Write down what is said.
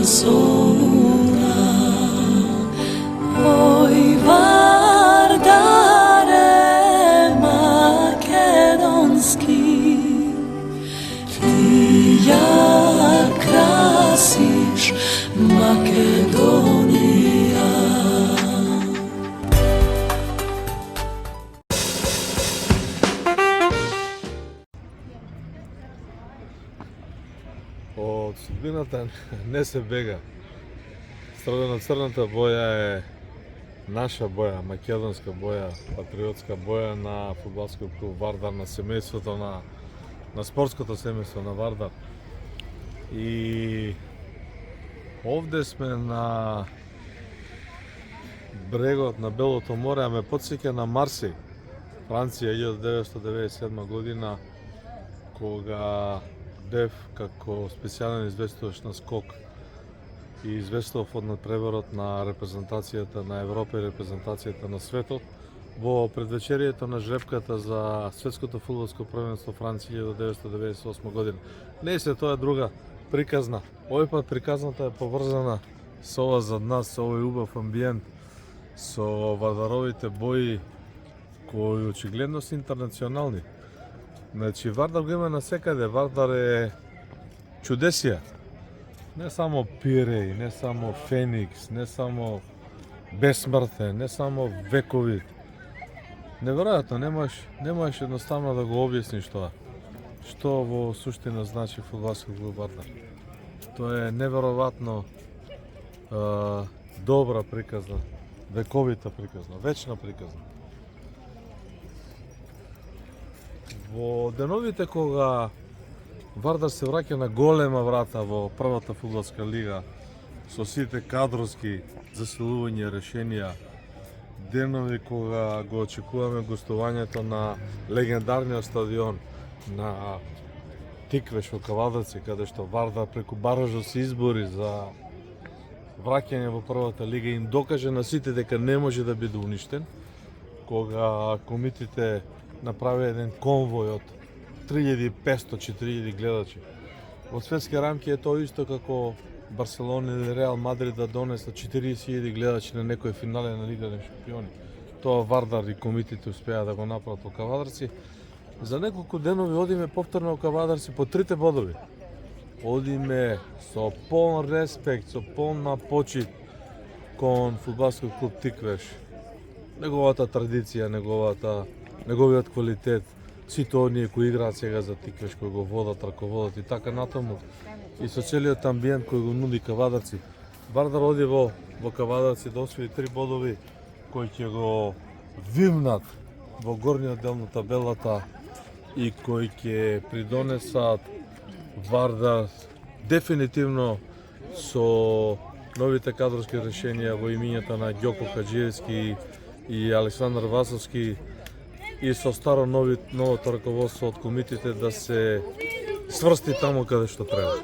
soluna. Oj, Vardare makedonski, ti jak krasiš Makedonija. Od судбината не се бега. Срвено-црната боја е наша боја, македонска боја, патриотска боја на фудбалскиот клуб Вардар, на семејството, на спортското семејство на Вардар. И овде сме на брегот на Белото море, а ме потсеќа на Марсеј, Франција, 1997 година, кога бев како специјален известуваш на скок и известував од надпреварот на репрезентацијата на Европа и репрезентацијата на светот во предвечерието на жребката за светското фудбалско првенство Франција 1998 година. Не се тоа е друга приказна. Овој пат приказната е поврзана со ова зад нас, со овој убав амбиент, со вардаровите бои кои очигледно се интернационални. Значи, Вардар го има насекаде. Вардар е чудесија. Не само Пиреј, не само Феникс, не само Бесмртен, не само векови. Неверојатно, не можеш едноставно да го објасниш тоа. Што во суштина значи фудбалски клуб Вардар. Тоа е неверојатно добра приказна, вековита приказна, вечна приказна. Во деновите кога Вардар се враќа на голема врата во првата фудбалска лига со сите кадровски засилувања решенија, денови кога го очекуваме гостувањето на легендарниот стадион на Тиквеш во Кавадарци, каде што Вардар преку баражот се избори за враќање во првата лига, им докаже на сите дека не може да биде уништен, кога комитите направи еден конвој од 3500-4000 гледачи. Во светски рамки е тоа исто како Барселона или Реал Мадрид да донесла 40.000 гледачи на некој финале на Лига на шампиони. Тоа Вардар и комитите успеа да го направат во Кавадарци. За неколку денови одиме повторно во Кавадарци по 3 бодови. Одиме со полн респект, со полна почит кон фудбалскиот клуб Тиквеш. Неговата традиција, неговиот квалитет, сите оние кои играат сега за Тиквеш, кои го водат, раководат и така натаму, и со целиот амбиент кој го нуди Кавадарци. Вардар оди во Кавадарци да освои 3 бодови кои ќе го вивнат во горниот дел на табелата и кои ќе придонесат Вардар дефинитивно со новите кадровски решенија во имињата на Ѓоко Хаџиевски и Александар Васовски и со новото раководство од комитите да се сврсти таму каде што треба.